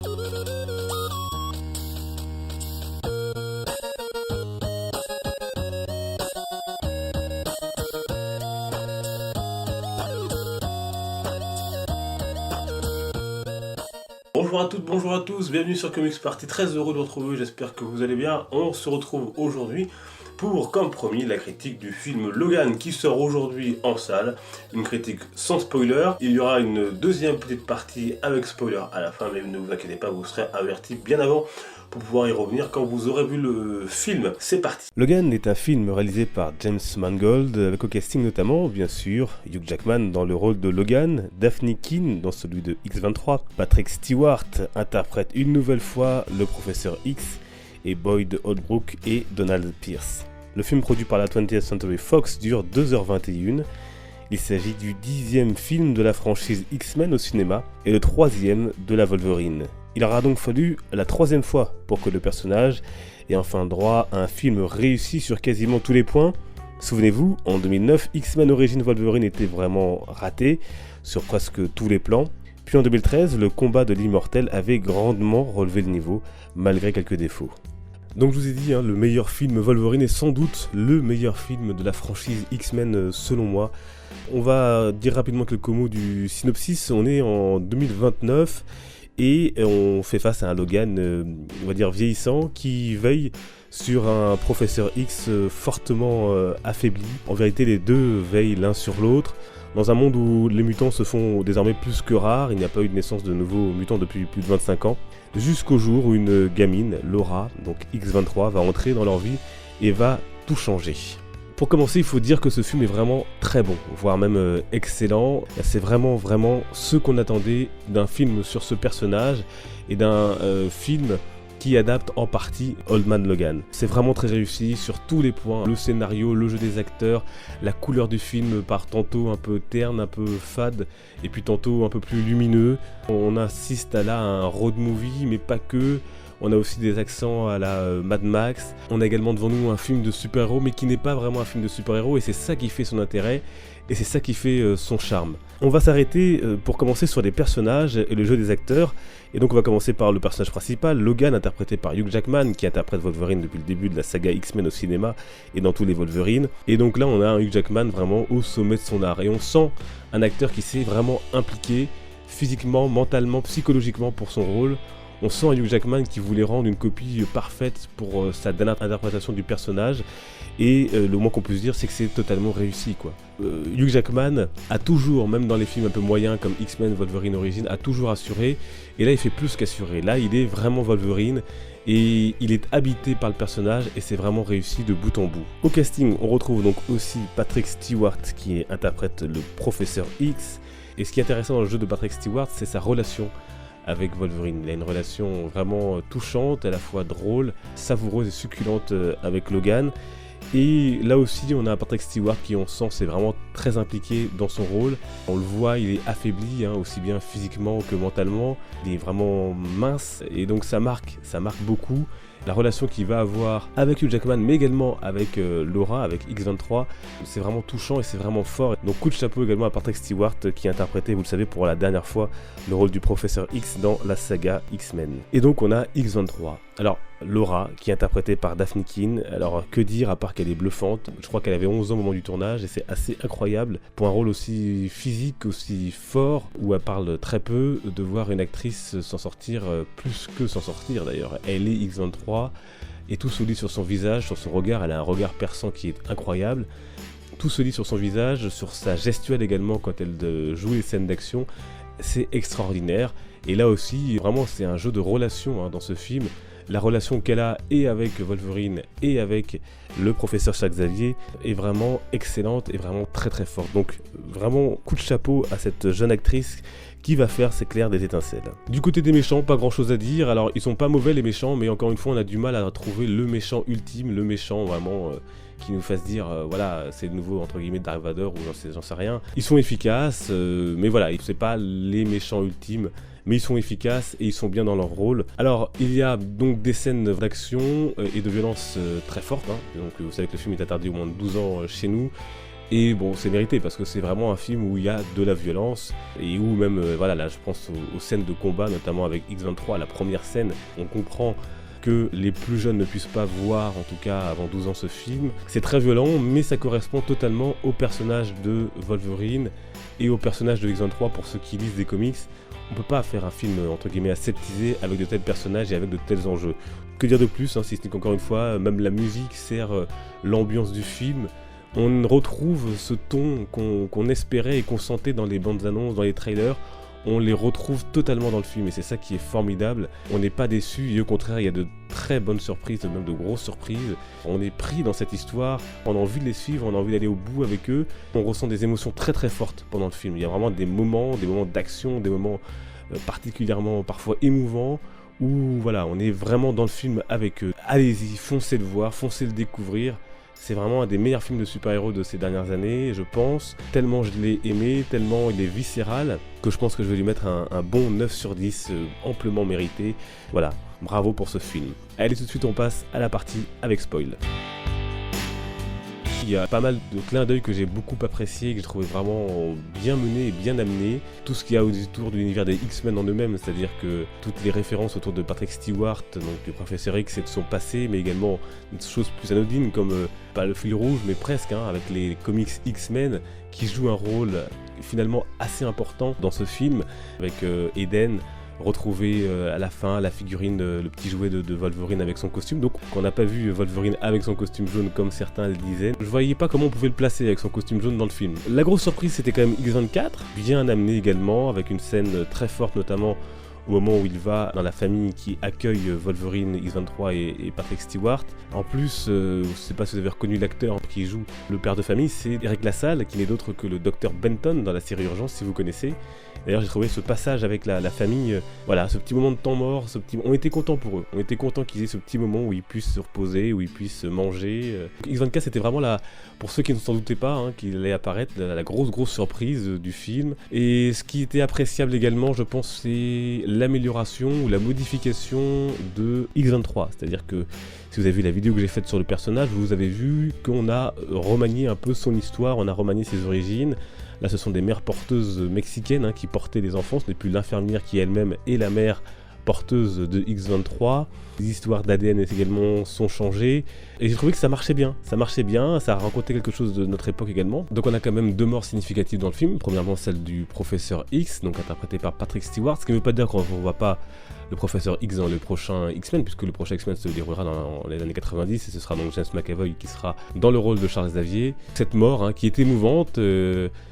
Bonjour à toutes, bonjour à tous, bienvenue sur Comics Party, très heureux de vous retrouver, j'espère que vous allez bien. On se retrouve aujourd'hui pour, comme promis, la critique du film Logan qui sort aujourd'hui en salle. Une critique sans spoiler, il y aura une deuxième petite partie avec spoiler à la fin, mais ne vous inquiétez pas, vous serez avertis bien avant pour pouvoir y revenir quand vous aurez vu le film. C'est parti. Logan est un film réalisé par James Mangold, avec au casting notamment, bien sûr, Hugh Jackman dans le rôle de Logan, Daphne Keane dans celui de X-23, Patrick Stewart interprète une nouvelle fois le professeur X, et Boyd Holbrook et Donald Pierce. Le film produit par la 20th Century Fox dure 2h21. Il s'agit du 10e film de la franchise X-Men au cinéma et le 3e de la Wolverine. Il aura donc fallu la 3e fois pour que le personnage ait enfin droit à un film réussi sur quasiment tous les points. Souvenez-vous, en 2009, X-Men Origins Wolverine était vraiment raté sur presque tous les plans. Puis en 2013, le combat de l'immortel avait grandement relevé le niveau, malgré quelques défauts. Donc je vous ai dit, le meilleur film Wolverine est sans doute le meilleur film de la franchise X-Men selon moi. On va dire rapidement quelques mots du synopsis. On est en 2029 et on fait face à un Logan, on va dire vieillissant, qui veille sur un professeur X fortement affaibli. En vérité, les deux veillent l'un sur l'autre. Dans un monde où les mutants se font désormais plus que rares, il n'y a pas eu de naissance de nouveaux mutants depuis plus de 25 ans, jusqu'au jour où une gamine, Laura, donc X-23, va entrer dans leur vie et va tout changer. Pour commencer, il faut dire que ce film est vraiment très bon, voire même excellent. C'est vraiment ce qu'on attendait d'un film sur ce personnage et d'un film qui adapte en partie Old Man Logan. C'est vraiment très réussi sur tous les points. Le scénario, le jeu des acteurs, la couleur du film part tantôt un peu terne, un peu fade, et puis tantôt un peu plus lumineux. On assiste là à un road movie, mais pas que. On a aussi des accents à la Mad Max. On a également devant nous un film de super-héros, mais qui n'est pas vraiment un film de super-héros, et c'est ça qui fait son intérêt, et c'est ça qui fait son charme. On va s'arrêter pour commencer sur les personnages et le jeu des acteurs, et donc on va commencer par le personnage principal, Logan, interprété par Hugh Jackman, qui interprète Wolverine depuis le début de la saga X-Men au cinéma et dans tous les Wolverine. Et donc là on a un Hugh Jackman vraiment au sommet de son art, et on sent un acteur qui s'est vraiment impliqué physiquement, mentalement, psychologiquement pour son rôle. On sent un Hugh Jackman qui voulait rendre une copie parfaite pour sa dernière interprétation du personnage, et le moins qu'on puisse dire c'est que c'est totalement réussi quoi. Hugh Jackman a toujours, même dans les films un peu moyens comme X-Men Wolverine Origins, a toujours assuré, et là il fait plus qu'assurer. Là il est vraiment Wolverine et il est habité par le personnage, et c'est vraiment réussi de bout en bout. Au casting on retrouve donc aussi Patrick Stewart qui interprète le professeur X, et ce qui est intéressant dans le jeu de Patrick Stewart c'est sa relation avec Wolverine. Il a une relation vraiment touchante, à la fois drôle, savoureuse et succulente avec Logan. Et là aussi, on a un Patrick Stewart qui, on sent, c'est vraiment très impliqué dans son rôle. On le voit, il est affaibli, aussi bien physiquement que mentalement. Il est vraiment mince, et donc ça marque beaucoup. La relation qu'il va avoir avec Hugh Jackman, mais également avec Laura, avec X-23, c'est vraiment touchant et c'est vraiment fort. Donc coup de chapeau également à Patrick Stewart qui a interprété, vous le savez, pour la dernière fois, le rôle du professeur X dans la saga X-Men. Et donc on a X-23. Alors Laura, qui est interprétée par Daphne Keane, alors que dire à part qu'elle est bluffante. Je crois qu'elle avait 11 ans au moment du tournage, et c'est assez incroyable pour un rôle aussi physique, aussi fort, où elle parle très peu, de voir une actrice s'en sortir, plus que s'en sortir d'ailleurs. Elle est X-23, et tout se lit sur son visage, sur son regard. Elle a un regard perçant qui est incroyable. Tout se lit sur son visage, sur sa gestuelle également quand elle joue les scènes d'action. C'est extraordinaire. Et là aussi, vraiment, c'est un jeu de relations dans ce film. La relation qu'elle a et avec Wolverine et avec le professeur Charles Xavier est vraiment excellente et vraiment très très forte. Donc vraiment coup de chapeau à cette jeune actrice qui va faire, c'est clair, des étincelles. Du côté des méchants, pas grand chose à dire. Alors ils sont pas mauvais les méchants, mais encore une fois on a du mal à trouver le méchant ultime, le méchant vraiment qui nous fasse dire voilà, c'est le nouveau entre guillemets Dark Vador ou j'en sais rien. Ils sont efficaces, mais voilà, c'est pas les méchants ultimes, mais ils sont efficaces et ils sont bien dans leur rôle. Alors il y a donc des scènes d'action et de violence très fortes, Donc vous savez que le film est interdit au moins de 12 ans chez nous. Et bon, c'est mérité parce que c'est vraiment un film où il y a de la violence et où même, voilà, là je pense aux scènes de combat, notamment avec X-23, la première scène, on comprend que les plus jeunes ne puissent pas voir, en tout cas avant 12 ans, ce film. C'est très violent, mais ça correspond totalement au personnage de Wolverine et au personnage de X-23 pour ceux qui lisent des comics. On peut pas faire un film entre guillemets aseptisé avec de tels personnages et avec de tels enjeux. Que dire de plus, hein, si ce n'est qu'encore une fois, même la musique sert l'ambiance du film. On retrouve ce ton qu'on espérait et qu'on sentait dans les bandes annonces, dans les trailers. On les retrouve totalement dans le film et c'est ça qui est formidable. On n'est pas déçu et au contraire, il y a de très bonnes surprises, même de grosses surprises. On est pris dans cette histoire, on a envie de les suivre, on a envie d'aller au bout avec eux. On ressent des émotions très très fortes pendant le film. Il y a vraiment des moments d'action, des moments particulièrement parfois émouvants où voilà, on est vraiment dans le film avec eux. Allez-y, foncez le voir, foncez le découvrir. C'est vraiment un des meilleurs films de super-héros de ces dernières années, je pense. Tellement je l'ai aimé, tellement il est viscéral, que je pense que je vais lui mettre un bon 9 sur 10, amplement mérité. Voilà, bravo pour ce film. Allez, tout de suite on passe à la partie avec spoil. Il y a pas mal de clins d'œil que j'ai beaucoup apprécié, que j'ai trouvé vraiment bien mené et bien amené. Tout ce qu'il y a autour de l'univers des X-Men en eux-mêmes, c'est-à-dire que toutes les références autour de Patrick Stewart, donc du Professeur X et de son passé, mais également des choses plus anodines comme, pas le fil rouge, mais presque, hein, avec les comics X-Men qui jouent un rôle finalement assez important dans ce film, avec Eden. Retrouver à la fin la figurine, le petit jouet de Wolverine avec son costume. Donc on n'a pas vu Wolverine avec son costume jaune comme certains le disaient. Je voyais pas comment on pouvait le placer avec son costume jaune dans le film. La grosse surprise c'était quand même X-24, bien amené également, avec une scène très forte notamment au moment où il va dans la famille qui accueille Wolverine, X-23 et Patrick Stewart. En plus, je sais pas si vous avez reconnu l'acteur qui joue le père de famille, c'est Eric Lassalle, qui n'est d'autre que le docteur Benton dans la série Urgence, si vous connaissez. D'ailleurs, j'ai trouvé ce passage avec la famille, voilà, ce petit moment de temps mort, on était contents pour eux. On était contents qu'ils aient ce petit moment où ils puissent se reposer, où ils puissent manger. X-24, c'était vraiment pour ceux qui ne s'en doutaient pas, hein, qu'il allait apparaître, la grosse surprise du film. Et ce qui était appréciable également, je pense, c'est l'amélioration ou la modification de X-23. C'est-à-dire que si vous avez vu la vidéo que j'ai faite sur le personnage, vous avez vu qu'on a remanié un peu son histoire, on a remanié ses origines. Là, ce sont des mères porteuses mexicaines, hein, qui portaient des enfants. Ce n'est plus l'infirmière qui elle-même est la mère porteuse de X-23. Les histoires d'ADN également sont changées. Et j'ai trouvé que ça marchait bien, ça a raconté quelque chose de notre époque également. Donc on a quand même 2 morts significatives dans le film. Premièrement celle du professeur X, donc interprété par Patrick Stewart, ce qui ne veut pas dire qu'on ne voit pas le professeur X dans le prochain X-Men, puisque le prochain X-Men se déroulera dans les années 90, et ce sera donc James McAvoy qui sera dans le rôle de Charles Xavier. Cette mort, hein, qui est émouvante,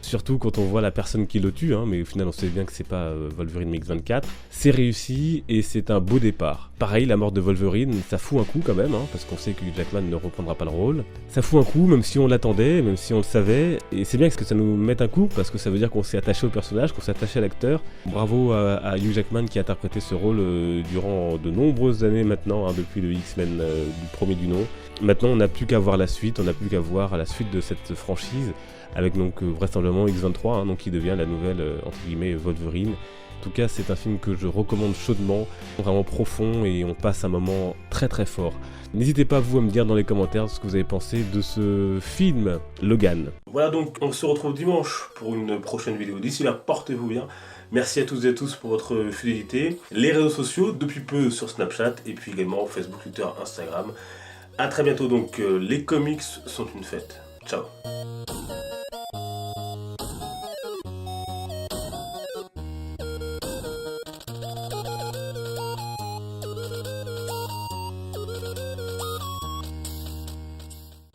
surtout quand on voit la personne qui le tue, hein, mais au final on sait bien que c'est pas Wolverine mais X-24. C'est réussi et c'est un beau départ. Pareil, la mort de Wolverine, ça fout un coup quand même, hein, parce qu'on sait que Hugh Jackman ne reprendra pas le rôle. Ça fout un coup, même si on l'attendait, même si on le savait, et c'est bien que ça nous mette un coup, parce que ça veut dire qu'on s'est attaché au personnage, qu'on s'est attaché à l'acteur. Bravo à Hugh Jackman qui a interprété ce rôle durant de nombreuses années maintenant, hein, depuis le X-Men du premier du nom. Maintenant, on n'a plus qu'à voir la suite, la suite de cette franchise, avec donc vraisemblablement X-23, hein, donc qui devient la nouvelle, entre guillemets, Wolverine. En tout cas, c'est un film que je recommande chaudement, vraiment profond, et on passe un moment très très fort. N'hésitez pas vous à me dire dans les commentaires ce que vous avez pensé de ce film Logan. Voilà, donc on se retrouve dimanche pour une prochaine vidéo. D'ici là, portez-vous bien. Merci à toutes et à tous pour votre fidélité. Les réseaux sociaux, depuis peu sur Snapchat, et puis également Facebook, Twitter, Instagram. A très bientôt donc, les comics sont une fête. Ciao.